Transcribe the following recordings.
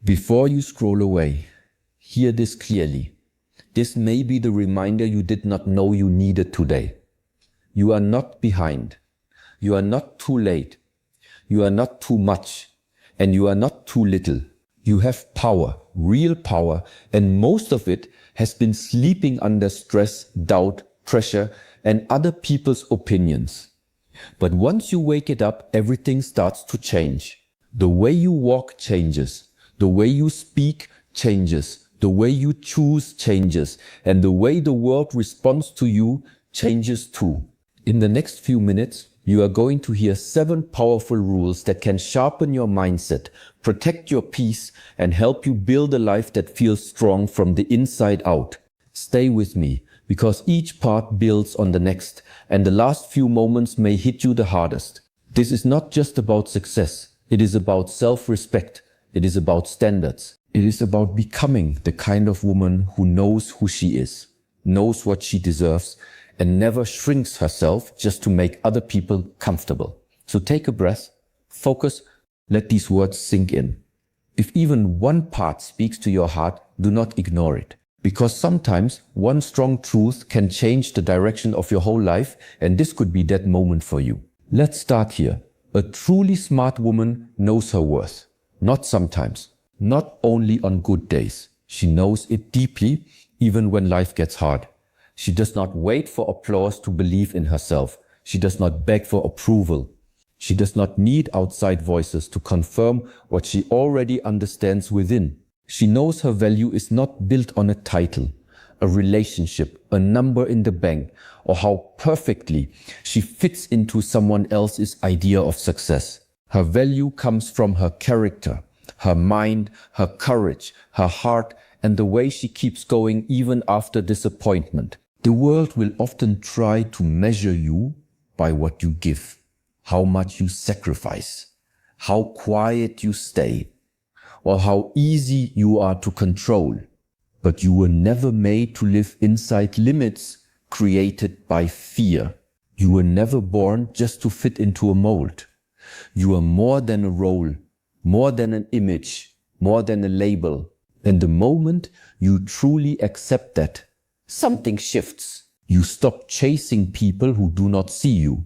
Before you scroll away, hear this clearly. This may be the reminder you did not know you needed today. You are not behind. You are not too late. You are not too much. And you are not too little. You have power, real power, and most of it has been sleeping under stress, doubt, pressure, and other people's opinions. But once you wake it up, everything starts to change. The way you walk changes. The way you speak changes. The way you choose changes. And the way the world responds to you changes too. In the next few minutes, you are going to hear 7 powerful rules that can sharpen your mindset, protect your peace, and help you build a life that feels strong from the inside out. Stay with me, because each part builds on the next, and the last few moments may hit you the hardest. This is not just about success. It is about self-respect. It is about standards. It is about becoming the kind of woman who knows who she is, knows what she deserves, and never shrinks herself just to make other people comfortable. So take a breath, focus, let these words sink in. If even one part speaks to your heart, do not ignore it. Because sometimes one strong truth can change the direction of your whole life, and this could be that moment for you. Let's start here. A truly smart woman knows her worth. Not sometimes, not only on good days. She knows it deeply, even when life gets hard. She does not wait for applause to believe in herself. She does not beg for approval. She does not need outside voices to confirm what she already understands within. She knows her value is not built on a title, a relationship, a number in the bank, or how perfectly she fits into someone else's idea of success. Her value comes from her character, her mind, her courage, her heart, and the way she keeps going even after disappointment. The world will often try to measure you by what you give, how much you sacrifice, how quiet you stay, or how easy you are to control. But you were never made to live inside limits created by fear. You were never born just to fit into a mold. You are more than a role, more than an image, more than a label. And the moment you truly accept that, something shifts. You stop chasing people who do not see you.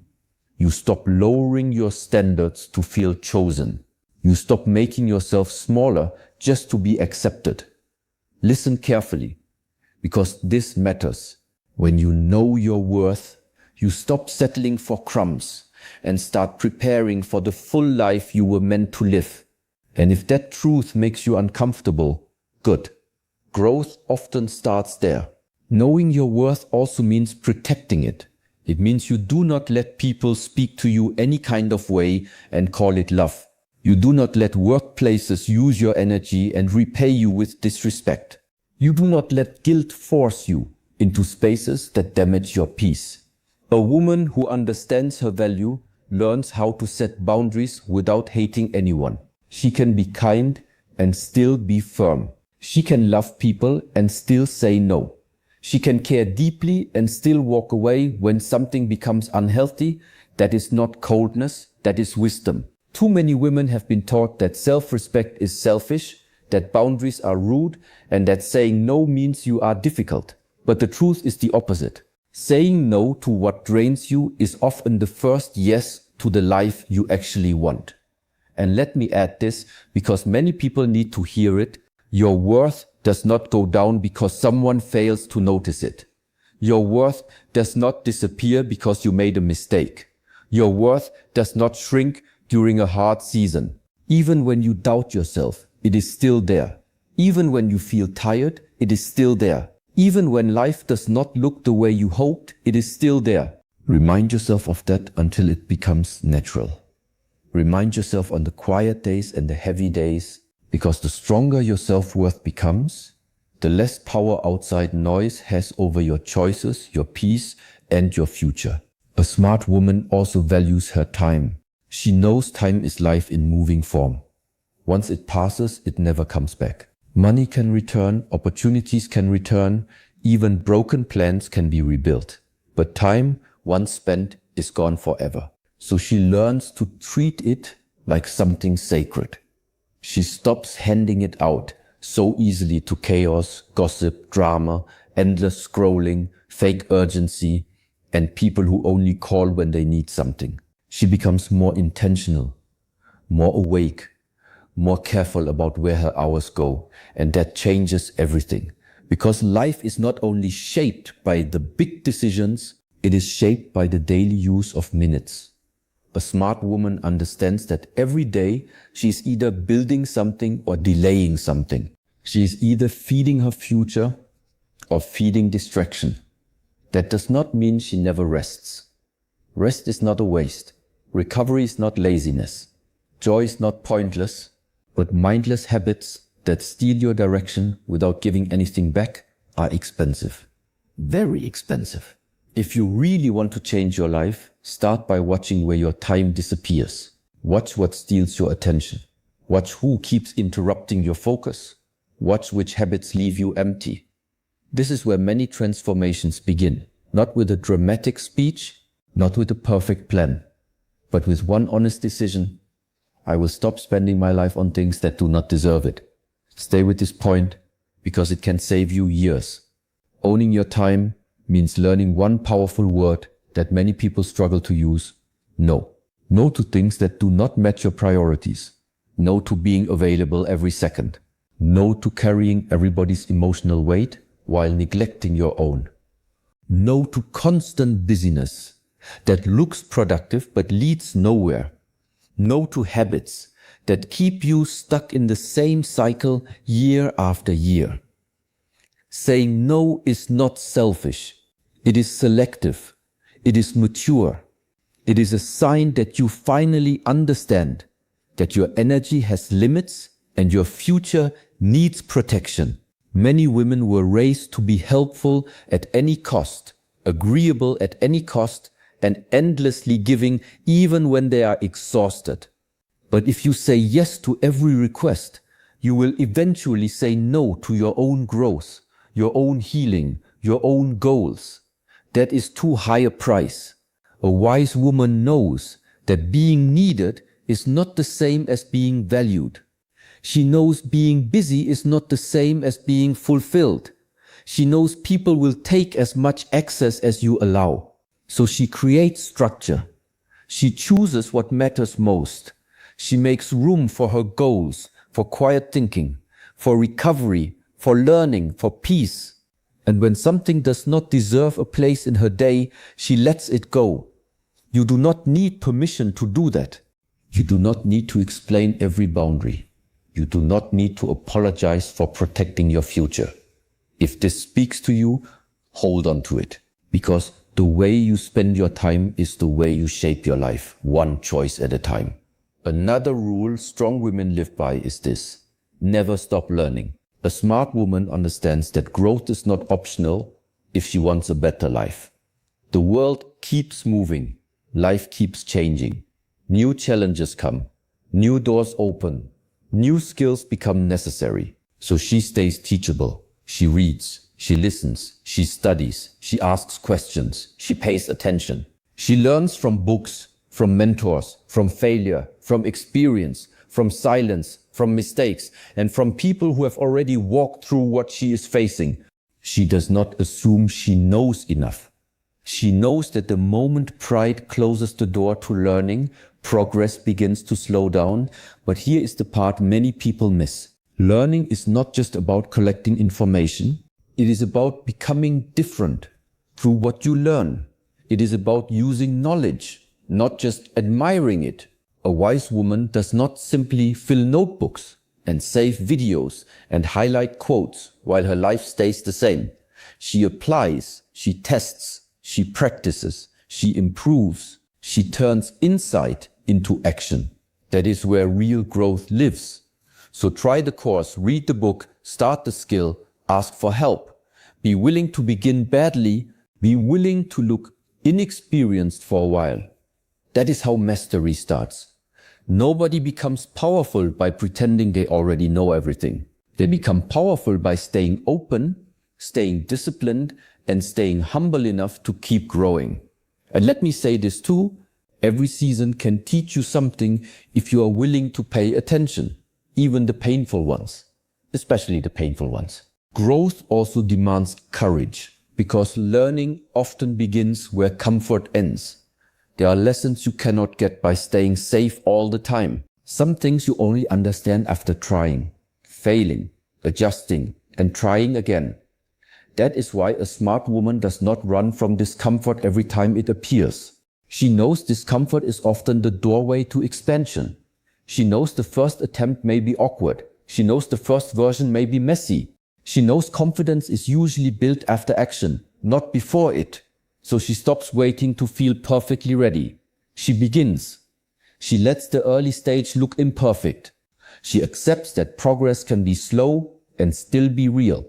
You stop lowering your standards to feel chosen. You stop making yourself smaller just to be accepted. Listen carefully, because this matters. When you know your worth, you stop settling for crumbs and start preparing for the full life you were meant to live. And if that truth makes you uncomfortable, good. Growth often starts there. Knowing your worth also means protecting it. It means you do not let people speak to you any kind of way and call it love. You do not let workplaces use your energy and repay you with disrespect. You do not let guilt force you into spaces that damage your peace. A woman who understands her value learns how to set boundaries without hating anyone. She can be kind and still be firm. She can love people and still say no. She can care deeply and still walk away when something becomes unhealthy. That is not coldness, that is wisdom. Too many women have been taught that self-respect is selfish, that boundaries are rude, and that saying no means you are difficult. But the truth is the opposite. Saying no to what drains you is often the first yes to the life you actually want. And let me add this, because many people need to hear it. Your worth does not go down because someone fails to notice it. Your worth does not disappear because you made a mistake. Your worth does not shrink during a hard season. Even when you doubt yourself, it is still there. Even when you feel tired, it is still there. Even when life does not look the way you hoped, it is still there. Remind yourself of that until it becomes natural. Remind yourself on the quiet days and the heavy days, because the stronger your self-worth becomes, the less power outside noise has over your choices, your peace, and your future. A smart woman also values her time. She knows time is life in moving form. Once it passes, it never comes back. Money can return, opportunities can return, even broken plans can be rebuilt. But time, once spent, is gone forever. So she learns to treat it like something sacred. She stops handing it out so easily to chaos, gossip, drama, endless scrolling, fake urgency, and people who only call when they need something. She becomes more intentional, more awake, more careful about where her hours go, and that changes everything. Because life is not only shaped by the big decisions, it is shaped by the daily use of minutes. A smart woman understands that every day she is either building something or delaying something. She is either feeding her future or feeding distraction. That does not mean she never rests. Rest is not a waste. Recovery is not laziness. Joy is not pointless, but mindless habits that steal your direction without giving anything back are expensive. Very expensive. If you really want to change your life, start by watching where your time disappears. Watch what steals your attention. Watch who keeps interrupting your focus. Watch which habits leave you empty. This is where many transformations begin. Not with a dramatic speech, not with a perfect plan, but with one honest decision. I will stop spending my life on things that do not deserve it. Stay with this point because it can save you years. Owning your time means learning one powerful word that many people struggle to use: no. No to things that do not match your priorities. No to being available every second. No to carrying everybody's emotional weight while neglecting your own. No to constant busyness that looks productive but leads nowhere. No to habits that keep you stuck in the same cycle year after year. Saying no is not selfish. It is selective. It is mature. It is a sign that you finally understand that your energy has limits and your future needs protection. Many women were raised to be helpful at any cost, agreeable at any cost, and endlessly giving even when they are exhausted. But if you say yes to every request, you will eventually say no to your own growth, your own healing, your own goals. That is too high a price. A wise woman knows that being needed is not the same as being valued. She knows being busy is not the same as being fulfilled. She knows people will take as much access as you allow. So she creates structure. She chooses what matters most. She makes room for her goals, for quiet thinking, for recovery, for learning, for peace. And when something does not deserve a place in her day, she lets it go. You do not need permission to do that. You do not need to explain every boundary. You do not need to apologize for protecting your future. If this speaks to you, hold on to it. Because the way you spend your time is the way you shape your life, one choice at a time. Another rule strong women live by is this: never stop learning. A smart woman understands that growth is not optional if she wants a better life. The world keeps moving. Life keeps changing. New challenges come. New doors open. New skills become necessary. So she stays teachable. She reads. She listens. She studies. She asks questions. She pays attention. She learns from books, from mentors, from failure, from experience, from silence, from mistakes, and from people who have already walked through what she is facing. She does not assume she knows enough. She knows that the moment pride closes the door to learning, progress begins to slow down. But here is the part many people miss. Learning is not just about collecting information. It is about becoming different through what you learn. It is about using knowledge, not just admiring it. A wise woman does not simply fill notebooks and save videos and highlight quotes while her life stays the same. She applies, she tests, she practices, she improves, she turns insight into action. That is where real growth lives. So try the course, read the book, start the skill, ask for help. Be willing to begin badly, be willing to look inexperienced for a while. That is how mastery starts. Nobody becomes powerful by pretending they already know everything. They become powerful by staying open, staying disciplined, and staying humble enough to keep growing. And let me say this too, every season can teach you something if you are willing to pay attention. even the painful ones, especially the painful ones. Growth also demands courage, because learning often begins where comfort ends. There are lessons you cannot get by staying safe all the time. Some things you only understand after trying, failing, adjusting, and trying again. That is why a smart woman does not run from discomfort every time it appears. She knows discomfort is often the doorway to expansion. She knows the first attempt may be awkward. She knows the first version may be messy. She knows confidence is usually built after action, not before it. So she stops waiting to feel perfectly ready. She begins. She lets the early stage look imperfect. She accepts that progress can be slow and still be real.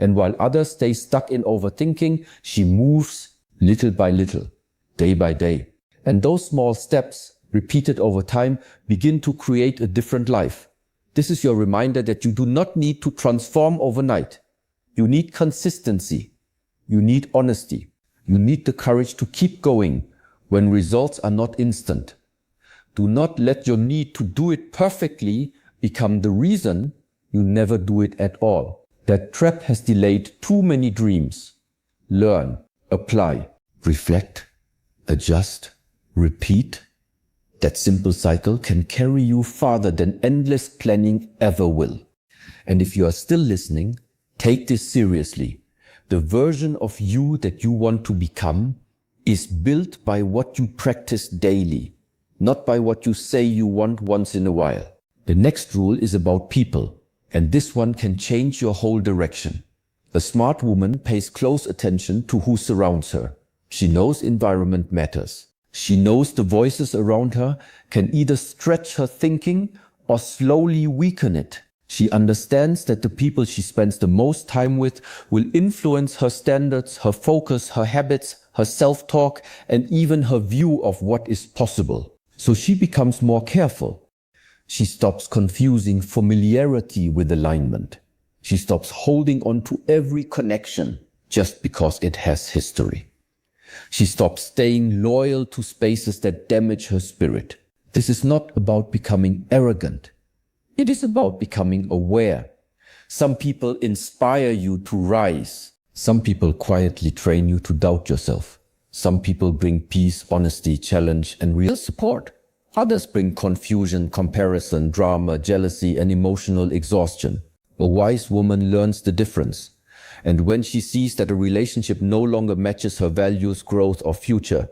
And while others stay stuck in overthinking, she moves little by little, day by day. And those small steps, repeated over time, begin to create a different life. This is your reminder that you do not need to transform overnight. You need consistency. You need honesty. You need the courage to keep going when results are not instant. Do not let your need to do it perfectly become the reason you never do it at all. That trap has delayed too many dreams. Learn, apply, reflect, adjust, repeat. That simple cycle can carry you farther than endless planning ever will. And if you are still listening, take this seriously. The version of you that you want to become is built by what you practice daily, not by what you say you want once in a while. The next rule is about people. And this one can change your whole direction. A smart woman pays close attention to who surrounds her. She knows environment matters. She knows the voices around her can either stretch her thinking or slowly weaken it. She understands that the people she spends the most time with will influence her standards, her focus, her habits, her self-talk, and even her view of what is possible. So she becomes more careful. She stops confusing familiarity with alignment. She stops holding on to every connection just because it has history. She stops staying loyal to spaces that damage her spirit. This is not about becoming arrogant. It is about becoming aware. Some people inspire you to rise. Some people quietly train you to doubt yourself. Some people bring peace, honesty, challenge, and real support. Others bring confusion, comparison, drama, jealousy, and emotional exhaustion. A wise woman learns the difference. And when she sees that a relationship no longer matches her values, growth, or future,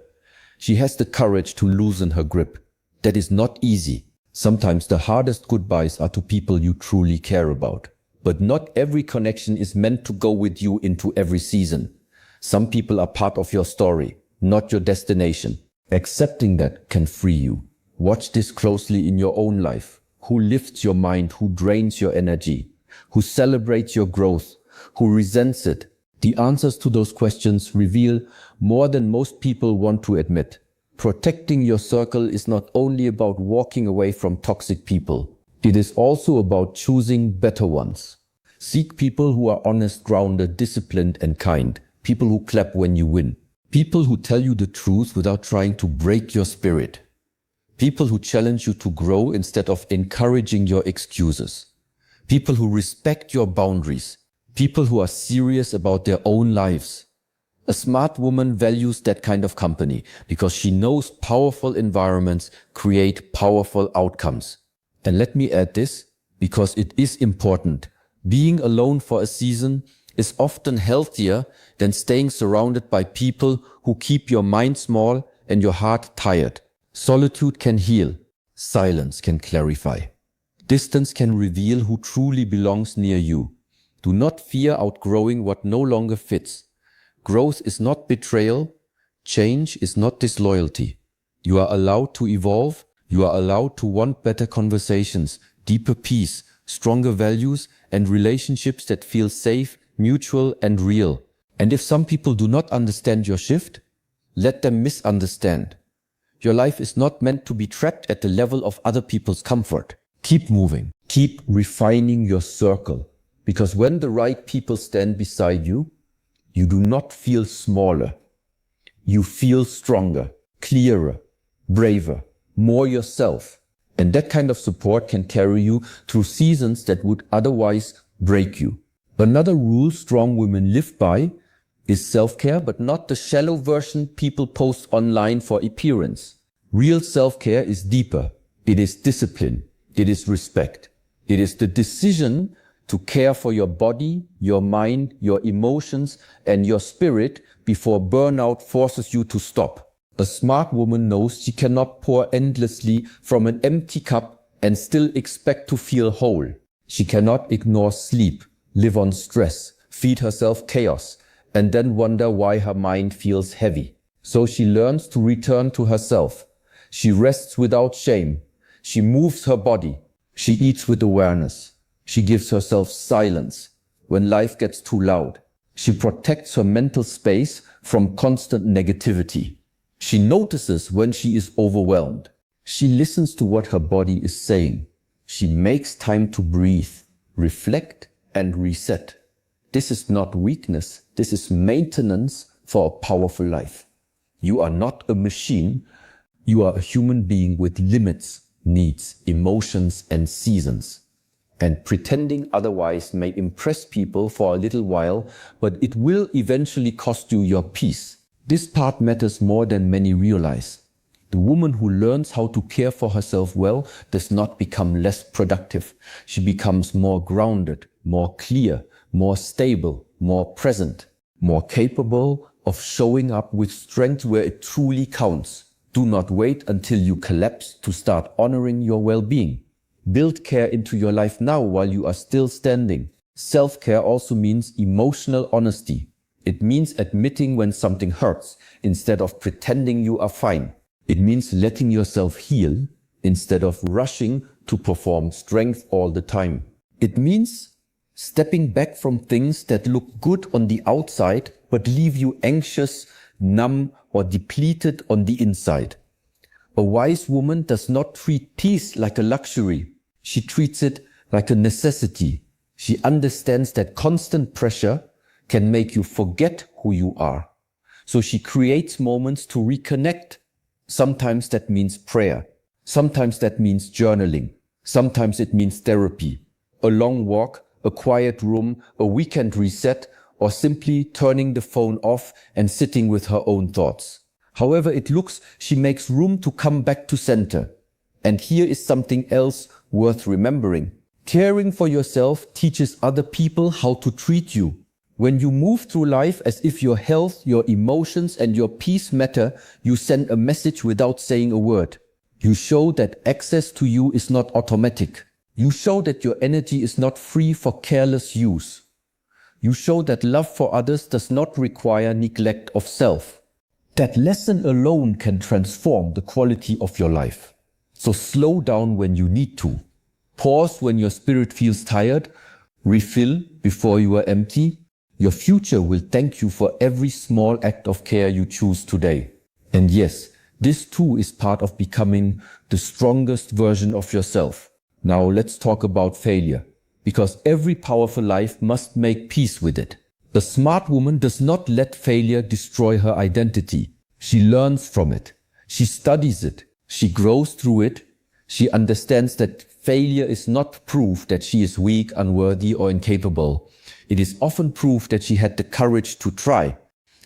she has the courage to loosen her grip. That is not easy. Sometimes the hardest goodbyes are to people you truly care about. But not every connection is meant to go with you into every season. Some people are part of your story, not your destination. Accepting that can free you. Watch this closely in your own life. Who lifts your mind? Who drains your energy? Who celebrates your growth? Who resents it? The answers to those questions reveal more than most people want to admit. Protecting your circle is not only about walking away from toxic people. It is also about choosing better ones. Seek people who are honest, grounded, disciplined, and kind. People who clap when you win. People who tell you the truth without trying to break your spirit. People who challenge you to grow instead of encouraging your excuses. People who respect your boundaries. People who are serious about their own lives. A smart woman values that kind of company because she knows powerful environments create powerful outcomes. And let me add this, because it is important. Being alone for a season is often healthier than staying surrounded by people who keep your mind small and your heart tired. Solitude can heal. Silence can clarify. Distance can reveal who truly belongs near you. Do not fear outgrowing what no longer fits. Growth is not betrayal. Change is not disloyalty. You are allowed to evolve. You are allowed to want better conversations, deeper peace, stronger values, and relationships that feel safe, mutual, and real. And if some people do not understand your shift, let them misunderstand. Your life is not meant to be trapped at the level of other people's comfort. Keep moving. Keep refining your circle. Because when the right people stand beside you, you do not feel smaller. You feel stronger, clearer, braver, more yourself. And that kind of support can carry you through seasons that would otherwise break you. Another rule strong women live by is self-care, but not the shallow version people post online for appearance. Real self-care is deeper. It is discipline. It is respect. It is the decision to care for your body, your mind, your emotions, and your spirit before burnout forces you to stop. A smart woman knows she cannot pour endlessly from an empty cup and still expect to feel whole. She cannot ignore sleep, live on stress, feed herself chaos, and then wonder why her mind feels heavy. So she learns to return to herself. She rests without shame. She moves her body. She eats with awareness. She gives herself silence when life gets too loud. She protects her mental space from constant negativity. She notices when she is overwhelmed. She listens to what her body is saying. She makes time to breathe, reflect, and reset. This is not weakness. This is maintenance for a powerful life. You are not a machine. You are a human being with limits, needs, emotions, and seasons. And pretending otherwise may impress people for a little while, but it will eventually cost you your peace. This part matters more than many realize. The woman who learns how to care for herself well does not become less productive. She becomes more grounded, more clear, more stable, more present, more capable of showing up with strength where it truly counts. Do not wait until you collapse to start honoring your well-being. Build care into your life now while you are still standing. Self-care also means emotional honesty. It means admitting when something hurts instead of pretending you are fine. It means letting yourself heal instead of rushing to perform strength all the time. It means stepping back from things that look good on the outside but leave you anxious, numb, or depleted on the inside. A wise woman does not treat peace like a luxury. She treats it like a necessity. She understands that constant pressure can make you forget who you are. So she creates moments to reconnect. Sometimes that means prayer. Sometimes that means journaling. Sometimes it means therapy, a long walk, a quiet room, a weekend reset, or simply turning the phone off and sitting with her own thoughts. However it looks, she makes room to come back to center. And here is something else worth remembering. Caring for yourself teaches other people how to treat you. When you move through life as if your health, your emotions, and your peace matter, you send a message without saying a word. You show that access to you is not automatic. You show that your energy is not free for careless use. You show that love for others does not require neglect of self. That lesson alone can transform the quality of your life. So slow down when you need to. Pause when your spirit feels tired. Refill before you are empty. Your future will thank you for every small act of care you choose today. And yes, this too is part of becoming the strongest version of yourself. Now let's talk about failure, because every powerful life must make peace with it. The smart woman does not let failure destroy her identity. She learns from it. She studies it. She grows through it. She understands that failure is not proof that she is weak, unworthy, or incapable. It is often proof that she had the courage to try,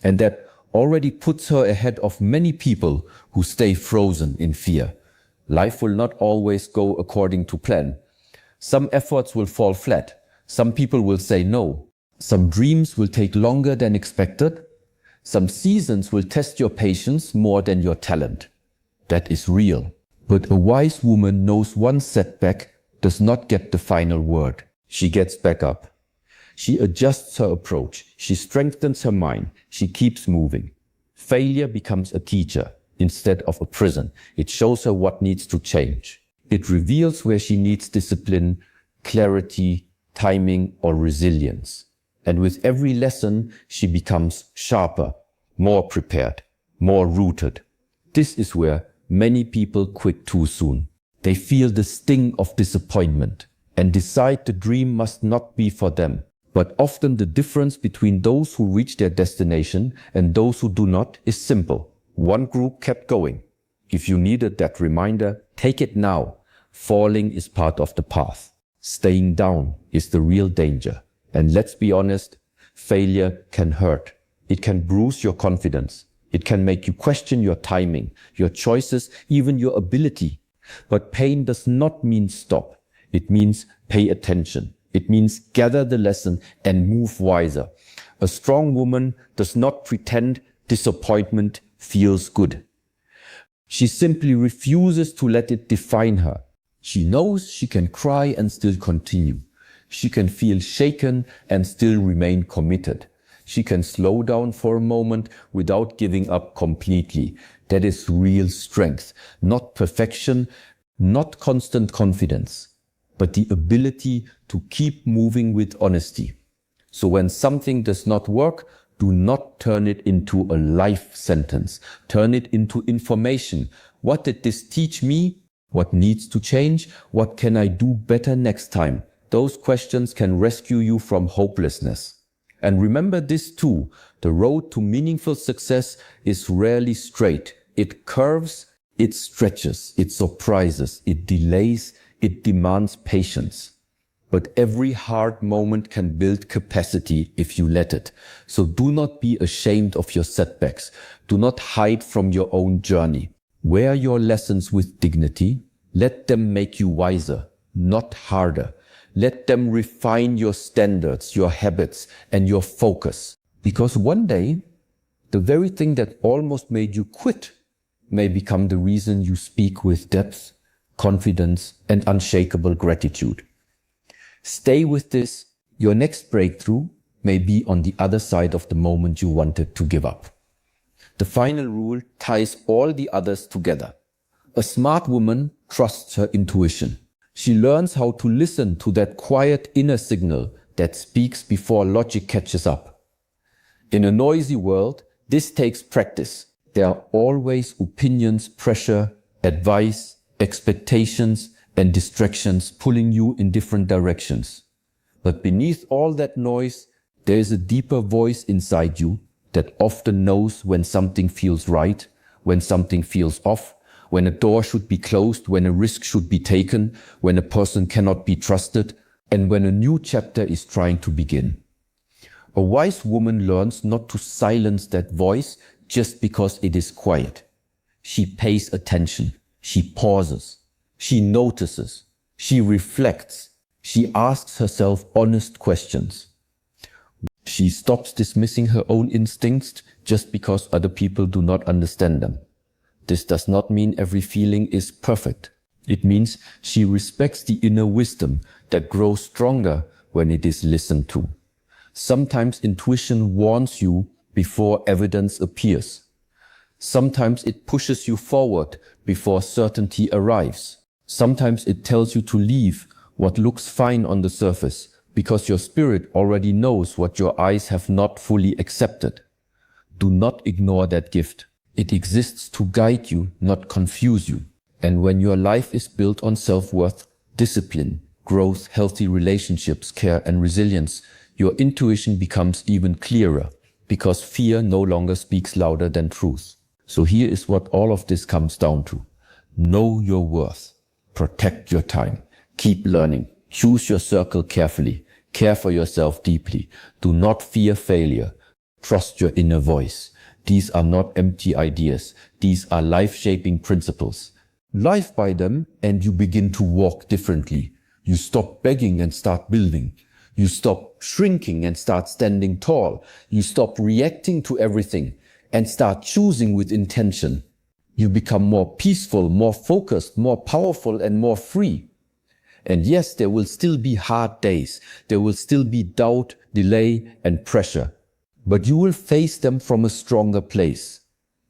and that already puts her ahead of many people who stay frozen in fear. Life will not always go according to plan. Some efforts will fall flat. Some people will say no. Some dreams will take longer than expected. Some seasons will test your patience more than your talent. That is real. But a wise woman knows one setback does not get the final word. She gets back up. She adjusts her approach. She strengthens her mind. She keeps moving. Failure becomes a teacher instead of a prison. It shows her what needs to change. It reveals where she needs discipline, clarity, timing, or resilience. And with every lesson, she becomes sharper, more prepared, more rooted. This is where many people quit too soon. They feel the sting of disappointment and decide the dream must not be for them. But often the difference between those who reach their destination and those who do not is simple. One group kept going. If you needed that reminder, take it now. Falling is part of the path. Staying down is the real danger. And let's be honest, failure can hurt. It can bruise your confidence. It can make you question your timing, your choices, even your ability. But pain does not mean stop. It means pay attention. It means gather the lesson and move wiser. A strong woman does not pretend disappointment feels good. She simply refuses to let it define her. She knows she can cry and still continue. She can feel shaken and still remain committed. She can slow down for a moment without giving up completely. That is real strength, not perfection, not constant confidence, but the ability to keep moving with honesty. So when something does not work, do not turn it into a life sentence. Turn it into information. What did this teach me? What needs to change? What can I do better next time? Those questions can rescue you from hopelessness. And remember this too, the road to meaningful success is rarely straight. It curves, it stretches, it surprises, it delays, it demands patience. But every hard moment can build capacity if you let it. So do not be ashamed of your setbacks. Do not hide from your own journey. Wear your lessons with dignity. Let them make you wiser, not harder. Let them refine your standards, your habits, and your focus. Because one day, the very thing that almost made you quit may become the reason you speak with depth, confidence, and unshakable gratitude. Stay with this. Your next breakthrough may be on the other side of the moment you wanted to give up. The final rule ties all the others together. A smart woman trusts her intuition. She learns how to listen to that quiet inner signal that speaks before logic catches up. In a noisy world, this takes practice. There are always opinions, pressure, advice, expectations, and distractions pulling you in different directions. But beneath all that noise, there is a deeper voice inside you that often knows when something feels right, when something feels off, when a door should be closed, when a risk should be taken, when a person cannot be trusted, and when a new chapter is trying to begin. A wise woman learns not to silence that voice just because it is quiet. She pays attention. She pauses. She notices. She reflects. She asks herself honest questions. She stops dismissing her own instincts just because other people do not understand them. This does not mean every feeling is perfect. It means she respects the inner wisdom that grows stronger when it is listened to. Sometimes intuition warns you before evidence appears. Sometimes it pushes you forward before certainty arrives. Sometimes it tells you to leave what looks fine on the surface because your spirit already knows what your eyes have not fully accepted. Do not ignore that gift. It exists to guide you, not confuse you. And when your life is built on self-worth, discipline, growth, healthy relationships, care, and resilience, your intuition becomes even clearer because fear no longer speaks louder than truth. So here is what all of this comes down to. Know your worth. Protect your time. Keep learning. Choose your circle carefully. Care for yourself deeply. Do not fear failure. Trust your inner voice. These are not empty ideas. These are life-shaping principles. Live by them and you begin to walk differently. You stop begging and start building. You stop shrinking and start standing tall. You stop reacting to everything and start choosing with intention. You become more peaceful, more focused, more powerful, and more free. And yes, there will still be hard days. There will still be doubt, delay, and pressure. But you will face them from a stronger place.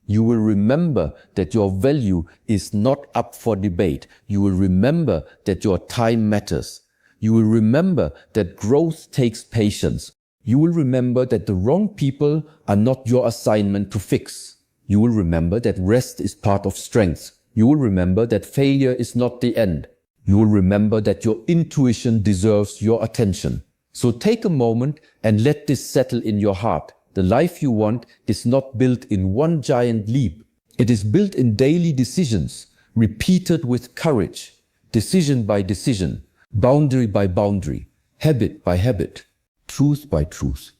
You will remember that your value is not up for debate. You will remember that your time matters. You will remember that growth takes patience. You will remember that the wrong people are not your assignment to fix. You will remember that rest is part of strength. You will remember that failure is not the end. You will remember that your intuition deserves your attention. So take a moment and let this settle in your heart. The life you want is not built in one giant leap. It is built in daily decisions, repeated with courage. decision by decision, boundary by boundary, habit by habit, truth by truth.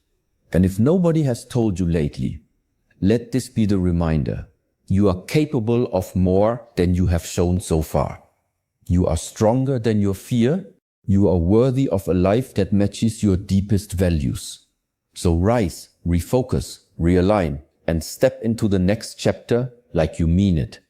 And if nobody has told you lately, let this be the reminder. You are capable of more than you have shown so far. You are stronger than your fear. You are worthy of a life that matches your deepest values. So rise, refocus, realign, and step into the next chapter like you mean it.